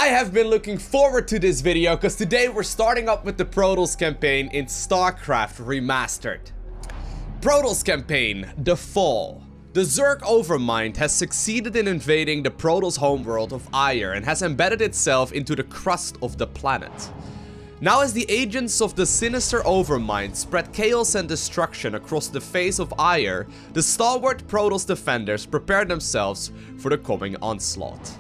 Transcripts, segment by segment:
have been looking forward to this video because today we're starting up with the Protoss campaign in StarCraft Remastered. Protoss campaign, The Fall. The Zerg Overmind has succeeded in invading the Protoss homeworld of Aiur and has embedded itself into the crust of the planet. Now as the agents of the sinister Overmind spread chaos and destruction across the face of Aiur, the stalwart Protoss defenders prepare themselves for the coming onslaught.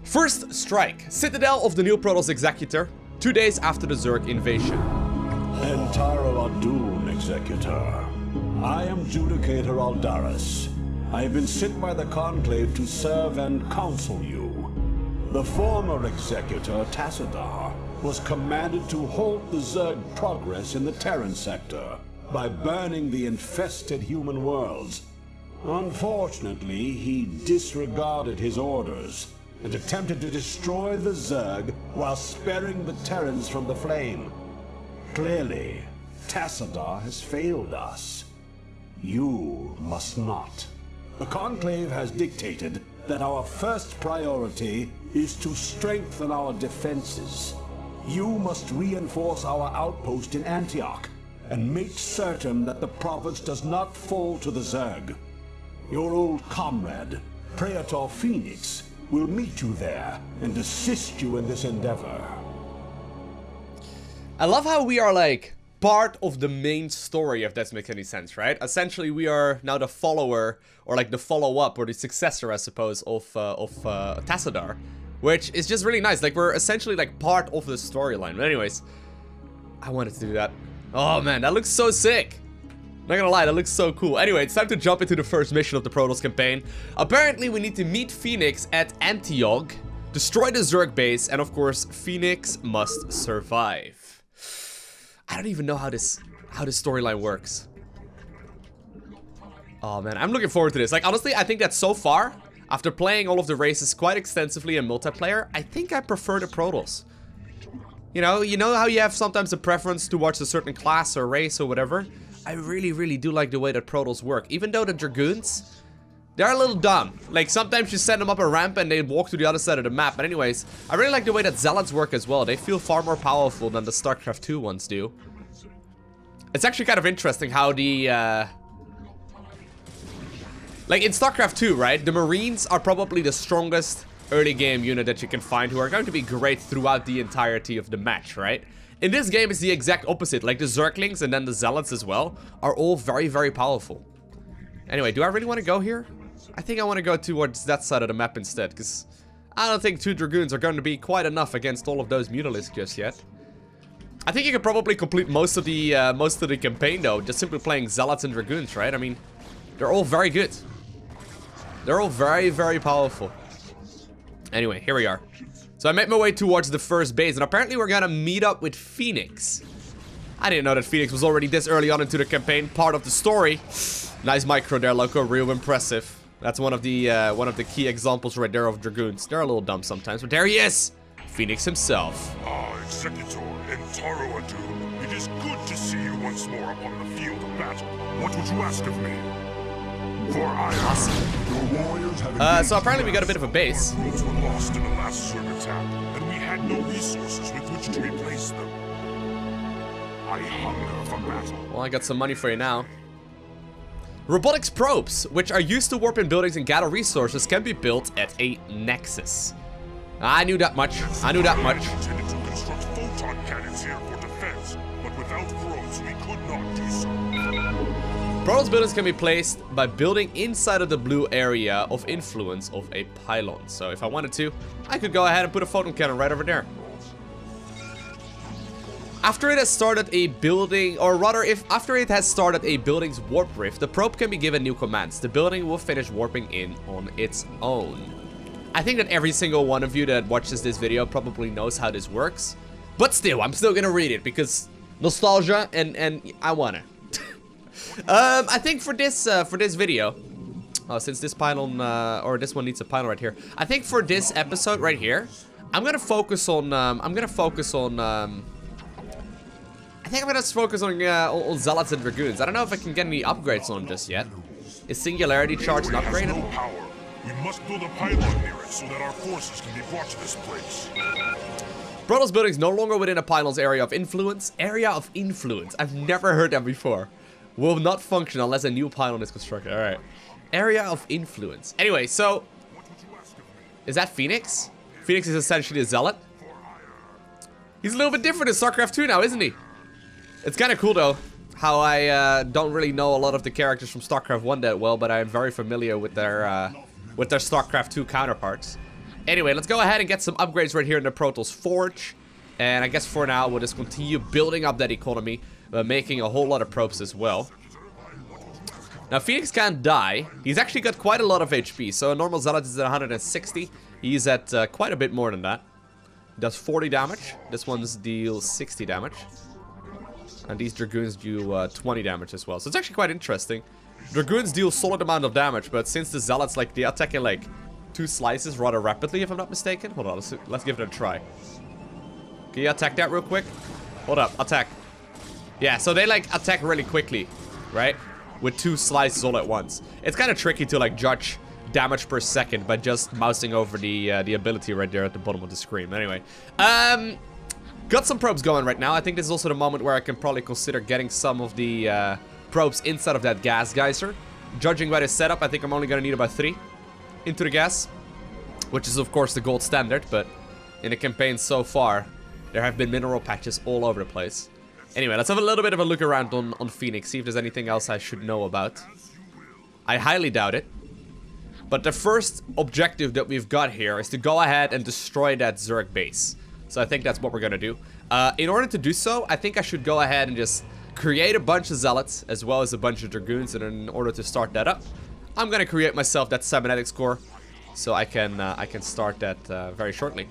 First strike, Citadel of the new Protoss Executor, 2 days after the Zerg invasion. Entaro Adun, Executor. I am Judicator Aldaris. I have been sent by the Conclave to serve and counsel you. The former Executor, Tassadar, was commanded to halt the Zerg progress in the Terran sector by burning the infested human worlds. Unfortunately, he disregarded his orders and attempted to destroy the Zerg while sparing the Terrans from the flame. Clearly, Tassadar has failed us. You must not. The Conclave has dictated that our first priority is to strengthen our defenses. You must reinforce our outpost in Antioch and make certain that the province does not fall to the Zerg. Your old comrade, Praetor Phoenix, will meet you there and assist you in this endeavor. I love how we are like part of the main story, if that makes any sense, right? Essentially, we are now the follower, or like the follow-up, or the successor, I suppose, of Tassadar, which is just really nice. Like, we're essentially like part of the storyline. But anyways, I wanted to do that. Oh man, that looks so sick. Not gonna lie, that looks so cool. Anyway, it's time to jump into the first mission of the Protoss campaign. Apparently, we need to meet Phoenix at Antioch, destroy the Zerg base, and of course, Phoenix must survive. I don't even know how this storyline works. Oh man, I'm looking forward to this. Like, honestly, I think that so far, after playing all of the races quite extensively in multiplayer, I think I prefer the Protoss. You know how you have sometimes a preference towards a certain class or race or whatever? I really do like the way that Protoss work. Even though the Dragoons, they're a little dumb. Like, sometimes you send them up a ramp and they walk to the other side of the map. But anyways, I really like the way that Zealots work as well. They feel far more powerful than the StarCraft 2 ones do. It's actually kind of interesting how the... like, in StarCraft 2, right? The Marines are probably the strongest early game unit that you can find, who are going to be great throughout the entirety of the match, right? In this game, it's the exact opposite. Like, the Zerglings and then the Zealots as well are all very powerful. Anyway, do I really want to go here? I think I want to go towards that side of the map instead, because I don't think 2 Dragoons are going to be quite enough against all of those Mutalisks just yet. I think you could probably complete most of the campaign, though, just simply playing Zealots and Dragoons, right? I mean, they're all very good. They're all very powerful. Anyway, here we are. So I made my way towards the first base, and apparently we're gonna meet up with Phoenix. I didn't know that Phoenix was already this early on into the campaign, part of the story. Nice micro there, Loco, real impressive. That's one of the key examples right there of Dragoons. They're a little dumb sometimes, but there he is! Phoenix himself. Executor Entaro Adun, it is good to see you once more upon the field of battle. What would you ask of me? For so apparently we got a bit of a base. Our roads were lost in the last Zerg attack, and we had no resources with which to replace them. I hunger for battle. Well, I got some money for you now. Robotics probes, which are used to warp in buildings and gather resources, can be built at a nexus. I knew that much. I knew that much. Intended to construct photon cannons here for defense, but without probes we could not do so. Protoss buildings can be placed by building inside of the blue area of influence of a pylon. So if I wanted to, I could go ahead and put a photon cannon right over there. After it has started a building, or rather, after it has started a building's warp rift, the probe can be given new commands. The building will finish warping in on its own. I think that every single one of you that watches this video probably knows how this works. But still, I'm still gonna read it because nostalgia and I wanna. I think for this video, since this pylon, or this one needs a pylon right here, I think for this episode right here, I'm gonna focus on, I think I'm gonna focus on Zealots and Dragoons. I don't know if I can get any upgrades on them just yet. Is Singularity Charge not upgraded? No power. We must build a pylon near it so that our forces can be brought to this place. Protoss buildings no longer within a pylon's area of influence. Area of influence. I've never heard that before. Will not function unless a new pylon is constructed. Alright. Area of influence. Anyway, so... Is that Phoenix? Phoenix is essentially a zealot. He's a little bit different in StarCraft 2 now, isn't he? It's kind of cool, though. How I don't really know a lot of the characters from StarCraft 1 that well, but I am very familiar with their StarCraft 2 counterparts. Anyway, let's go ahead and get some upgrades right here in the Protoss Forge. And I guess for now, we'll just continue building up that economy by making a whole lot of probes as well. Now, Phoenix can't die. He's actually got quite a lot of HP. So a normal Zealot is at 160. He's at quite a bit more than that. Does 40 damage. This one's deals 60 damage. And these Dragoons do 20 damage as well. So it's actually quite interesting. Dragoons deal solid amount of damage, but since the Zealots, like, they attack in, like, 2 slices rather rapidly, if I'm not mistaken. Hold on, let's give it a try. Can you attack that real quick? Hold up, attack. Yeah, so they, like, attack really quickly, right? With 2 slices all at once. It's kind of tricky to, like, judge damage per second by just mousing over the ability right there at the bottom of the screen. Anyway, got some probes going right now. I think this is also the moment where I can probably consider getting some of the probes inside of that gas geyser. Judging by the setup, I think I'm only going to need about 3 into the gas, which is of course the gold standard, but in the campaign so far, there have been mineral patches all over the place. Anyway, let's have a little bit of a look around on Phoenix, see if there's anything else I should know about. I highly doubt it. But the first objective that we've got here is to go ahead and destroy that Zerg base. So I think that's what we're gonna do. In order to do so, I think I should go ahead and just create a bunch of Zealots as well as a bunch of Dragoons. And in order to start that up, I'm gonna create myself that Cybernetics core, so I can start that very shortly.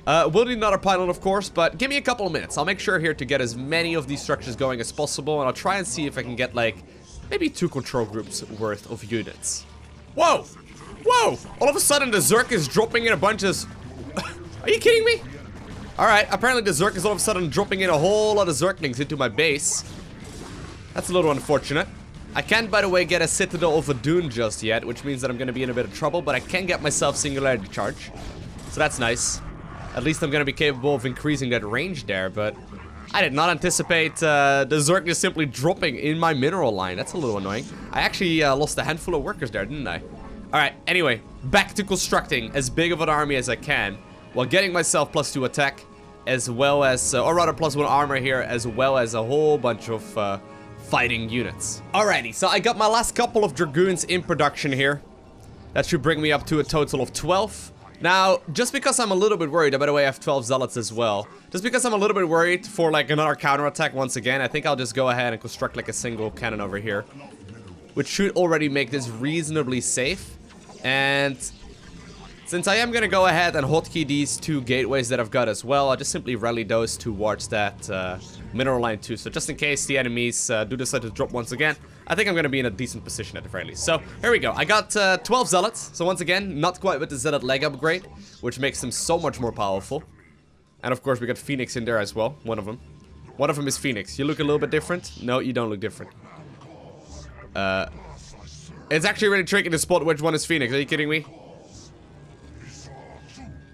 We'll need another pylon, of course, but give me a couple of minutes. I'll make sure here to get as many of these structures going as possible, and I'll try and see if I can get, like, maybe 2 control groups worth of units. Whoa! Whoa! All of a sudden, the Zerg is dropping in a bunch of... Are you kidding me? Alright, apparently the Zerg is all of a sudden dropping in a whole lot of Zerglings into my base. That's a little unfortunate. I can't, by the way, get a Citadel of Adun just yet, which means that I'm going to be in a bit of trouble, but I can get myself Singularity Charge. So that's nice. At least I'm going to be capable of increasing that range there, but I did not anticipate the Zerg just simply dropping in my mineral line. That's a little annoying. I actually lost a handful of workers there, didn't I? Alright, anyway, back to constructing as big of an army as I can, while getting myself +2 attack, as well as, or rather +1 armor here, as well as a whole bunch of fighting units. Alrighty, so I got my last couple of Dragoons in production here. That should bring me up to a total of 12. Now, just because I'm a little bit worried, by the way, I have 12 Zealots as well. Just because I'm a little bit worried for, like, another counterattack once again, I think I'll just go ahead and construct, like, a single cannon over here, which should already make this reasonably safe. And since I am going to go ahead and hotkey these 2 gateways that I've got as well, I'll just simply rally those towards that mineral line too. So just in case the enemies do decide to drop once again, I think I'm going to be in a decent position at the very least. So here we go. I got 12 Zealots. So once again, not quite with the Zealot leg upgrade, which makes them so much more powerful. And of course, we got Phoenix in there as well. One of them. One of them is Phoenix. You look a little bit different? No, you don't look different. It's actually really tricky to spot which one is Phoenix. Are you kidding me?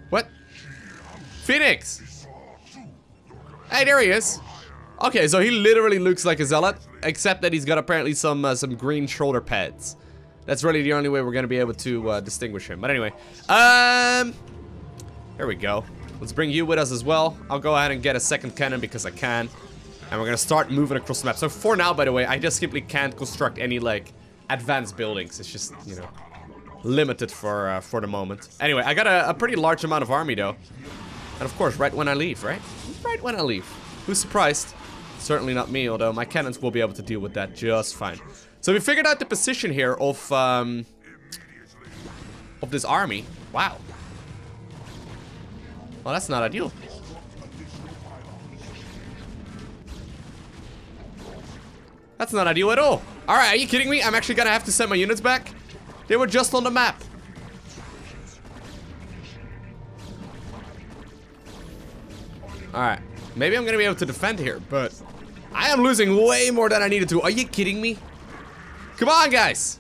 What? Phoenix! Hey, there he is. Okay, so he literally looks like a Zealot, except that he's got apparently some green shoulder pads. That's really the only way we're gonna be able to distinguish him. But anyway, here we go. Let's bring you with us as well. I'll go ahead and get a second cannon because I can. And we're gonna start moving across the map. So for now, by the way, I just simply can't construct any, like, advanced buildings. It's just, you know, limited for the moment. Anyway, I got a pretty large amount of army, though. And of course, right when I leave, right? Right when I leave. Who's surprised? Certainly not me, although my cannons will be able to deal with that just fine. So we figured out the position here of this army. Wow. Well, that's not ideal. That's not ideal at all. Alright, are you kidding me? I'm actually gonna have to send my units back? They were just on the map. Alright. Maybe I'm gonna be able to defend here, but I am losing way more than I needed to. Are you kidding me? Come on, guys.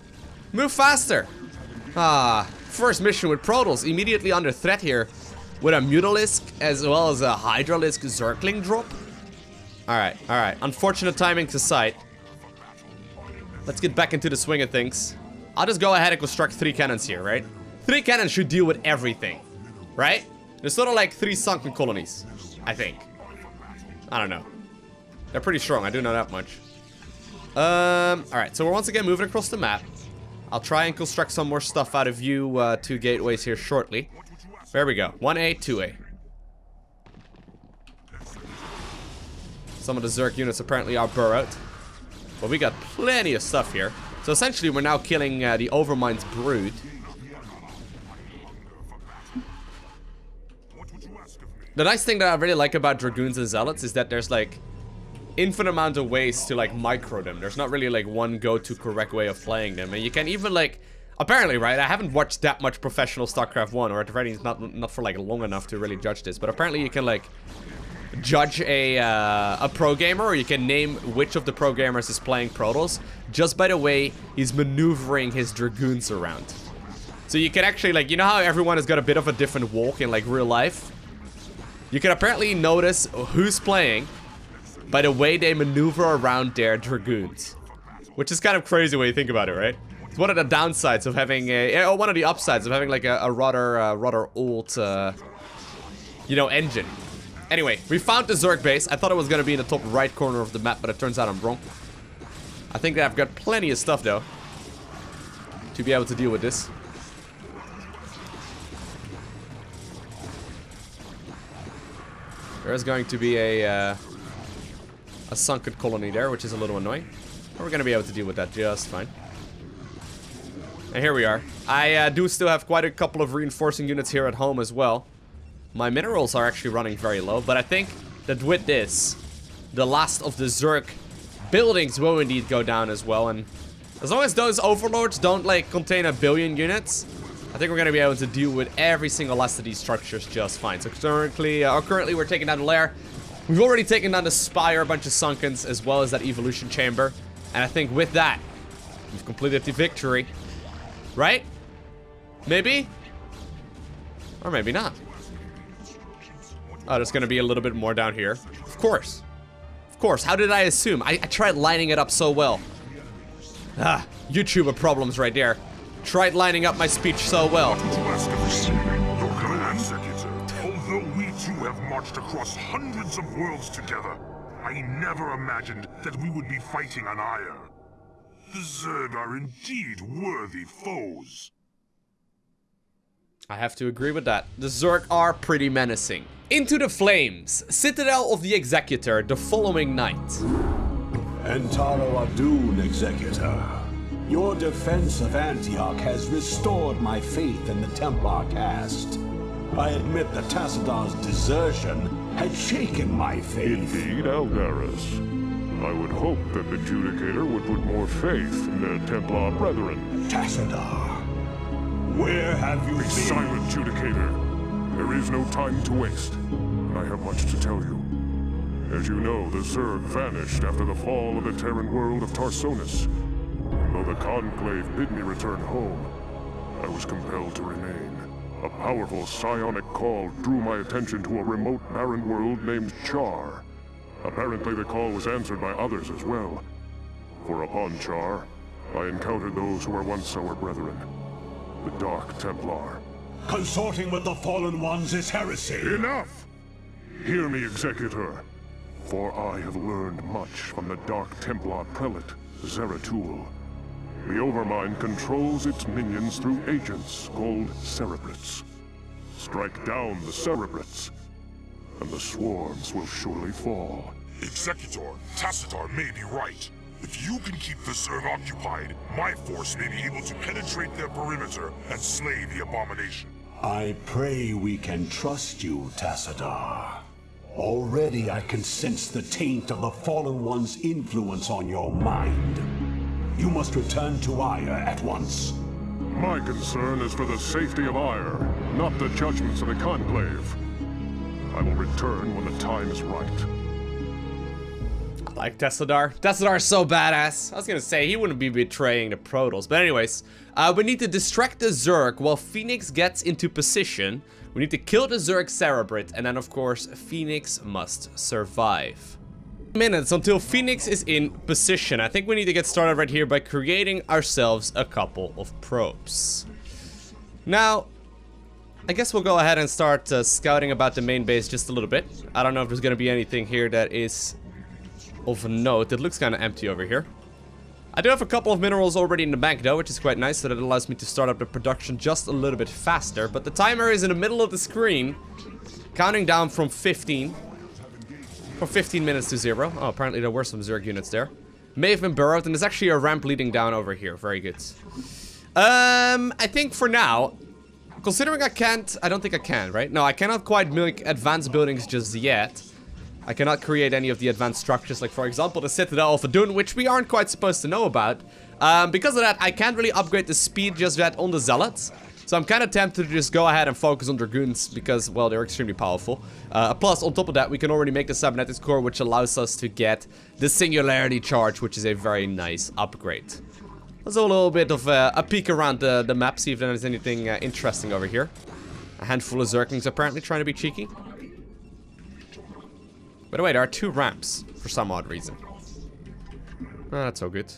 Move faster. First mission with Protoss, immediately under threat here. With a Mutalisk as well as a Hydralisk Zergling drop. Alright, alright. Unfortunate timing to sight. Let's get back into the swing of things. I'll just go ahead and construct 3 cannons here, right? 3 cannons should deal with everything, right? There's sort of like 3 sunken colonies, I think. I don't know. They're pretty strong, I do know that much. Alright, so we're once again moving across the map. I'll try and construct some more stuff out of you 2 gateways here shortly. There we go. 1A, 2A. Some of the Zerg units apparently are burrowed. But we got plenty of stuff here. So essentially we're now killing the Overmind's brood. The nice thing that I really like about Dragoons and Zealots is that there's like infinite amount of ways to like micro them. There's not really like one go-to correct way of playing them. And you can even like, apparently, right, I haven't watched that much professional StarCraft 1, or at the very least not for like long enough to really judge this, but apparently you can like judge a pro gamer, or you can name which of the pro gamers is playing Protoss just by the way he's maneuvering his Dragoons around. So you can actually, like, you know how everyone has got a bit of a different walk in like real life? You can apparently notice who's playing by the way they maneuver around their Dragoons. Which is kind of crazy when you think about it, right? It's one of the downsides of having or one of the upsides of having like a rather old, you know, engine. Anyway, we found the Zerg base. I thought it was going to be in the top right corner of the map, but it turns out I'm wrong. I think that I've got plenty of stuff, though, to be able to deal with this. There's going to be a sunken colony there, which is a little annoying. But we're going to be able to deal with that just fine. And here we are. I do still have quite a couple of reinforcing units here at home as well. My minerals are actually running very low, but I think that with this, the last of the Zerg buildings will indeed go down as well. And as long as those overlords don't like contain 1 billion units, I think we're going to be able to deal with every single last of these structures just fine. So currently we're taking down the lair. We've already taken down the spire, a bunch of sunkens, as well as that evolution chamber. And I think with that, we've completed the victory. Right? Maybe? Or maybe not. Oh, there's gonna be a little bit more down here. Of course. Of course. How did I assume? I tried lining it up so well. Ah, YouTuber problems right there. Tried lining up my speech so well. Although we two have marched across hundreds of worlds together, I never imagined that we would be fighting on Ire. The Zerg are indeed worthy foes. I have to agree with that. The Zerg are pretty menacing. Into the flames. Citadel of the Executor the following night. Entaro Adun, Executor. Your defense of Antioch has restored my faith in the Templar caste. I admit that Tassadar's desertion had shaken my faith. Indeed, Aldaris. I would hope that the Judicator would put more faith in their Templar brethren. Tassadar, where have you been? Be silent, Judicator. There is no time to waste. I have much to tell you. As you know, the Zerg vanished after the fall of the Terran world of Tarsonis. And though the Conclave bid me return home, I was compelled to remain. A powerful psionic call drew my attention to a remote barren world named Char. Apparently the call was answered by others as well. For upon Char, I encountered those who were once our brethren. The Dark Templar. Consorting with the Fallen Ones is heresy. Enough! Hear me, Executor. For I have learned much from the Dark Templar prelate, Zeratul. The Overmind controls its minions through agents called Cerebrates. Strike down the Cerebrates, and the swarms will surely fall. Executor, Tassadar may be right. If you can keep the Zerg occupied, my force may be able to penetrate their perimeter and slay the abomination. I pray we can trust you, Tassadar. Already I can sense the taint of the Fallen One's influence on your mind. You must return to Ire at once. My concern is for the safety of Ire, not the judgments of the Conclave. I will return when the time is right. I like Tassadar. Tassadar is so badass. I was gonna say he wouldn't be betraying the Protoss, but anyways, We need to distract the Zerg while Phoenix gets into position. We need to kill the Zerg Cerebrate, and then of course Phoenix must survive. Minutes until Phoenix is in position. I think we need to get started right here by creating ourselves a couple of probes. Now, I guess we'll go ahead and start scouting about the main base just a little bit. I don't know if there's going to be anything here that is of note. It looks kind of empty over here. I do have a couple of minerals already in the bank though, which is quite nice, so that allows me to start up the production just a little bit faster. But the timer is in the middle of the screen, counting down from 15 minutes to 0. Oh, apparently there were some Zerg units there. May have been burrowed, and there's actually a ramp leading down over here. Very good. I think for now, considering I don't think I can, right? No, I cannot quite make advanced buildings just yet. I cannot create any of the advanced structures, like for example the Citadel of Adun, which we aren't quite supposed to know about. Because of that, I can't really upgrade the speed just yet on the Zealots. So I'm kind of tempted to just go ahead and focus on Dragoons because, well, they're extremely powerful. Plus, on top of that, we can already make the Cybernetics Core, which allows us to get the Singularity Charge, which is a very nice upgrade. Let's do a little bit of a peek around the map, see if there's anything interesting over here. A handful of Zerglings apparently trying to be cheeky. By the way, there are 2 ramps for some odd reason. Oh, that's so good.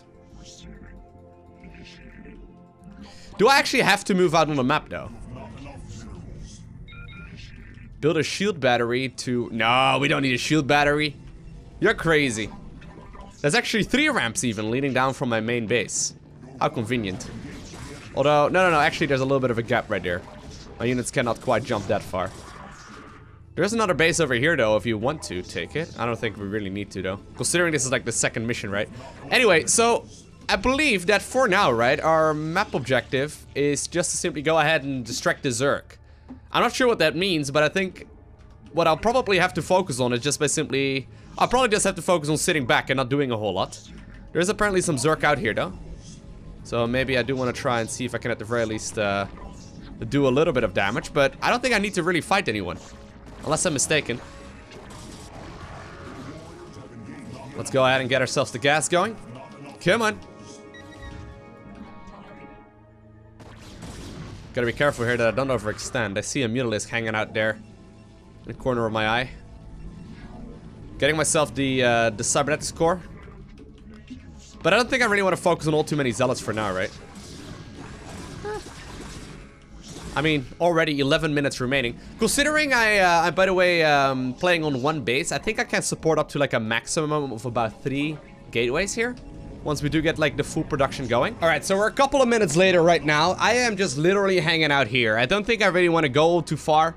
Do I actually have to move out on the map though? Build a shield battery to... No, we don't need a shield battery. You're crazy. There's actually 3 ramps even leading down from my main base. How convenient. Although, no, actually there's a little bit of a gap right there. My units cannot quite jump that far. There's another base over here though, if you want to take it. I don't think we really need to though, considering this is like the second mission, right? Anyway, so I believe that for now, right, our map objective is just to simply go ahead and distract the Zerg. I'm not sure what that means, but I think what I'll probably have to focus on is just by simply... I'll probably just have to focus on sitting back and not doing a whole lot. There's apparently some Zerg out here though. So maybe I do want to try and see if I can at the very least do a little bit of damage, but I don't think I need to really fight anyone. Unless I'm mistaken. Let's go ahead and get ourselves the gas going. Come on. Gotta be careful here that I don't overextend. I see a Mutalisk hanging out there in the corner of my eye. Getting myself the Cybernetics Core. But I don't think I really want to focus on all too many Zealots for now, right? I mean, already 11 minutes remaining. Considering I by the way, playing on 1 base, I think I can support up to like a maximum of about 3 gateways here. Once we do get like the full production going. Alright, so we're a couple of minutes later right now. I am just literally hanging out here. I don't think I really want to go too far.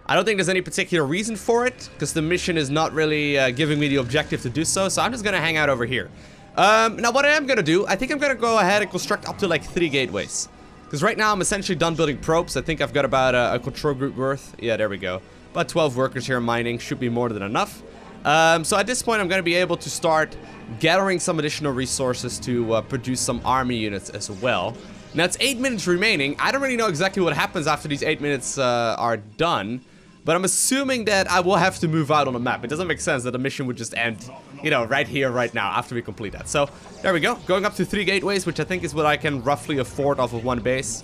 I don't think there's any particular reason for it, because the mission is not really giving me the objective to do so. So I'm just going to hang out over here. Now what I am going to do, I think I'm going to go ahead and construct up to like 3 gateways. Because right now I'm essentially done building probes. I think I've got about a control group worth. Yeah, there we go. About 12 workers here mining. Should be more than enough. So at this point I'm going to be able to start gathering some additional resources to produce some army units as well. Now it's 8 minutes remaining. I don't really know exactly what happens after these 8 minutes are done. But I'm assuming that I will have to move out on the map. It doesn't make sense that the mission would just end, you know, right here, right now, after we complete that. So, there we go. Going up to 3 gateways, which I think is what I can roughly afford off of 1 base.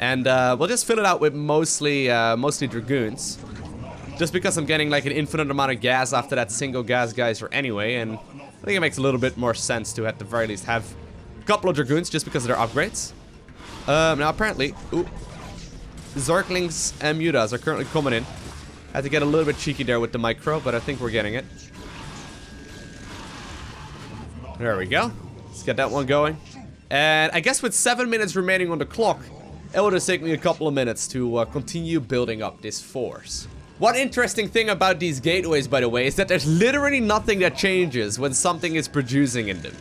And we'll just fill it out with mostly Dragoons. Just because I'm getting like an infinite amount of gas after that single gas geyser anyway. And I think it makes a little bit more sense to at the very least have a couple of Dragoons just because of their upgrades. Now apparently, Zerglings and Mutas are currently coming in. I had to get a little bit cheeky there with the micro, but I think we're getting it. There we go. Let's get that one going. And I guess with 7 minutes remaining on the clock, it will just take me a couple of minutes to continue building up this force. One interesting thing about these gateways, by the way, is that there's literally nothing that changes when something is producing in them.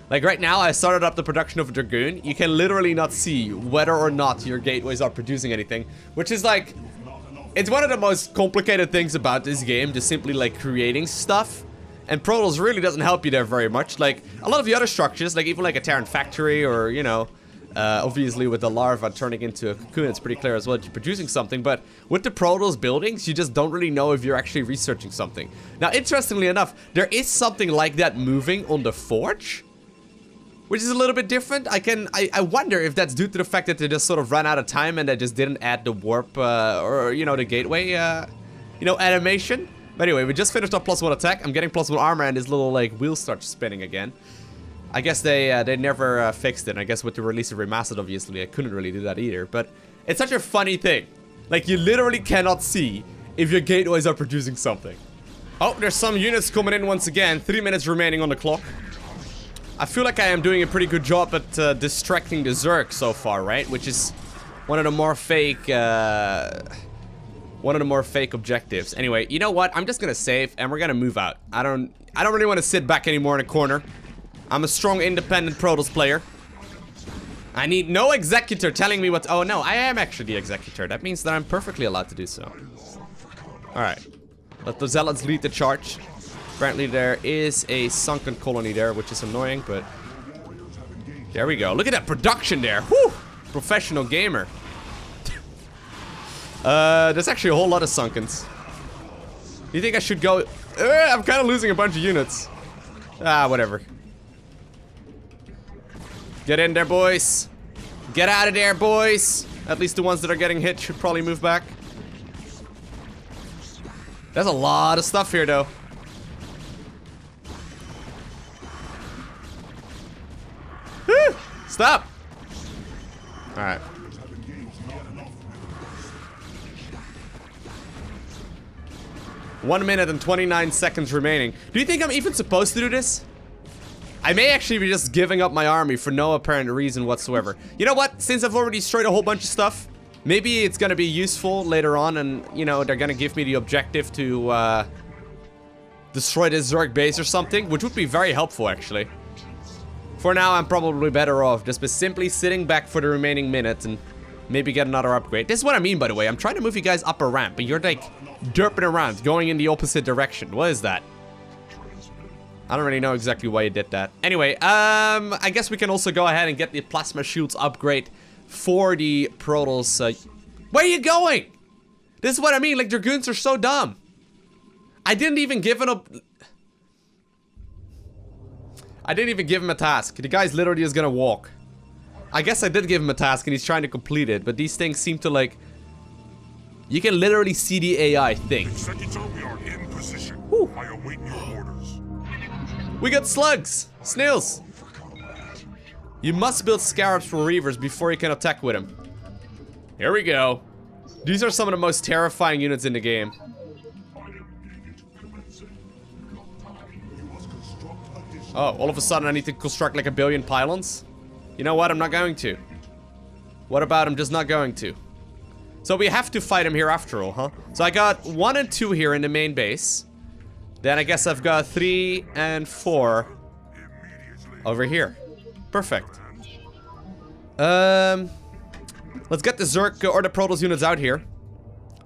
Like right now, I started up the production of a Dragoon. You can literally not see whether or not your gateways are producing anything, which is like... It's one of the most complicated things about this game, just simply like creating stuff. And Protoss really doesn't help you there very much. Like, a lot of the other structures, like even like a Terran factory or, you know, obviously with the larva turning into a cocoon, it's pretty clear as well that you're producing something. But with the Protoss buildings, you just don't really know if you're actually researching something. Now, interestingly enough, there is something like that moving on the Forge, which is a little bit different. I wonder if that's due to the fact that they just sort of ran out of time and they just didn't add the warp, or, you know, the gateway, you know, animation. But anyway, we just finished our +1 attack. I'm getting +1 armor and this little, like, wheel starts spinning again. I guess they never fixed it. I guess with the release of Remastered, obviously, I couldn't really do that either. But it's such a funny thing. Like, you literally cannot see if your gateways are producing something. Oh, there's some units coming in once again. 3 minutes remaining on the clock. I feel like I am doing a pretty good job at distracting the Zerg so far, right? Which is one of the more fake, objectives. Anyway, you know what? I'm just gonna save and we're gonna move out. I don't really want to sit back anymore in a corner. I'm a strong, independent Protoss player. I need no executor telling me what... Oh, no, I am actually the executor. That means that I'm perfectly allowed to do so. Alright. Let the zealots lead the charge. Apparently there is a sunken colony there, which is annoying, but... There we go. Look at that production there. Whew! Professional gamer. There's actually a whole lot of sunkens. Do you think I should go... I'm kind of losing a bunch of units. Ah, whatever. Get in there, boys. Get out of there, boys. At least the ones that are getting hit should probably move back. There's a lot of stuff here, though. Woo! Stop. All right. One minute and 29 seconds remaining. Do you think I'm even supposed to do this? I may actually be just giving up my army for no apparent reason whatsoever. You know what? Since I've already destroyed a whole bunch of stuff, maybe it's gonna be useful later on and, you know, they're gonna give me the objective to, destroy this Zerg base or something, which would be very helpful, actually. For now, I'm probably better off just by simply sitting back for the remaining minute and maybe get another upgrade. This is what I mean, by the way. I'm trying to move you guys up a ramp, but you're, like, derping around, going in the opposite direction. What is that? I don't really know exactly why you did that. Anyway, I guess we can also go ahead and get the plasma shields upgrade for the Protoss. Where are you going? This is what I mean, like, Dragoons are so dumb. I didn't even give him a task. The guy's literally just gonna walk. I guess I did give him a task and he's trying to complete it, but these things seem to, like... You can literally see the AI thing. Executor, we are in position. Whew. I await your orders. We got slugs! Snails! You must build scarabs for reavers before you can attack with them. Here we go. These are some of the most terrifying units in the game. Oh, all of a sudden I need to construct like 1 billion pylons? You know what? I'm not going to. What about I'm just not going to? So we have to fight him here after all, huh? So I got 1 and 2 here in the main base. Then I guess I've got 3 and 4 over here. Perfect. Let's get the Zerg or the Protoss units out here.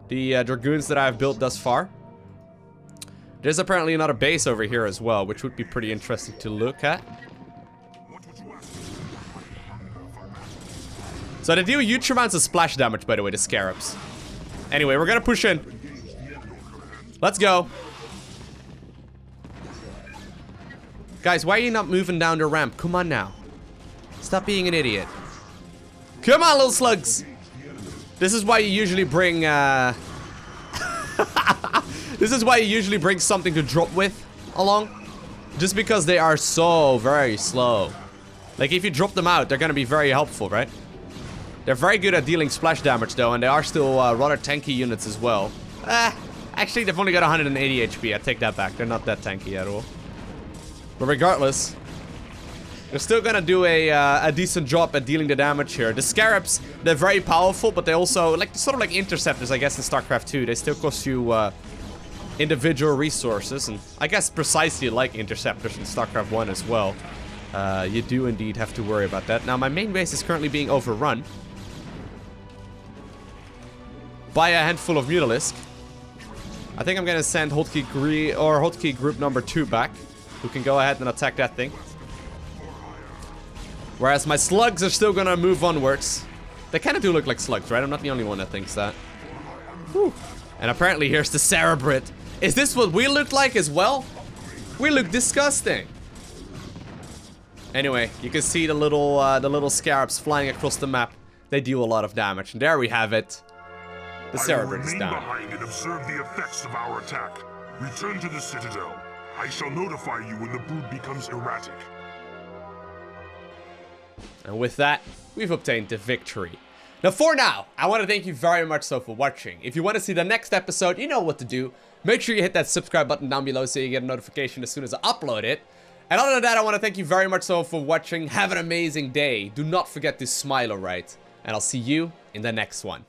The Dragoons that I've built thus far. There's apparently another base over here as well, which would be pretty interesting to look at. So they deal huge amounts of splash damage, by the way, the Scarabs. Anyway, we're gonna push in. Let's go. Guys, why are you not moving down the ramp? Come on now. Stop being an idiot. Come on, little slugs. This is why you usually bring, This is why you usually bring something to drop with along. Just because they are so very slow. Like, if you drop them out, they're gonna be very helpful, right? They're very good at dealing splash damage, though, and they are still rather tanky units as well. Actually, they've only got 180 HP. I take that back. They're not that tanky at all. But regardless, they're still gonna do a decent job at dealing the damage here. The Scarabs, they're very powerful, but they also, like, sort of like interceptors, I guess, in StarCraft 2. They still cost you individual resources, and I guess precisely like interceptors in StarCraft 1 as well. You do indeed have to worry about that. Now, my main base is currently being overrun by a handful of Mutalisk. I think I'm gonna send hotkey group number 2 back, who can go ahead and attack that thing. Whereas my slugs are still gonna move onwards. They kind of do look like slugs, right? I'm not the only one that thinks that. Whew. And apparently here's the Cerebrit. Is this what we look like as well? We look disgusting. Anyway, you can see the little scarabs flying across the map. They do a lot of damage. And there we have it. The Cerebrate is down. Behind and observe the effects of our attack. Return to the Citadel. I shall notify you when the brood becomes erratic. And with that, we've obtained the victory. Now for now, I want to thank you very much so for watching. If you want to see the next episode, you know what to do. Make sure you hit that subscribe button down below so you get a notification as soon as I upload it. And other than that, I want to thank you very much so for watching. Have an amazing day. Do not forget to smile, alright? And I'll see you in the next one.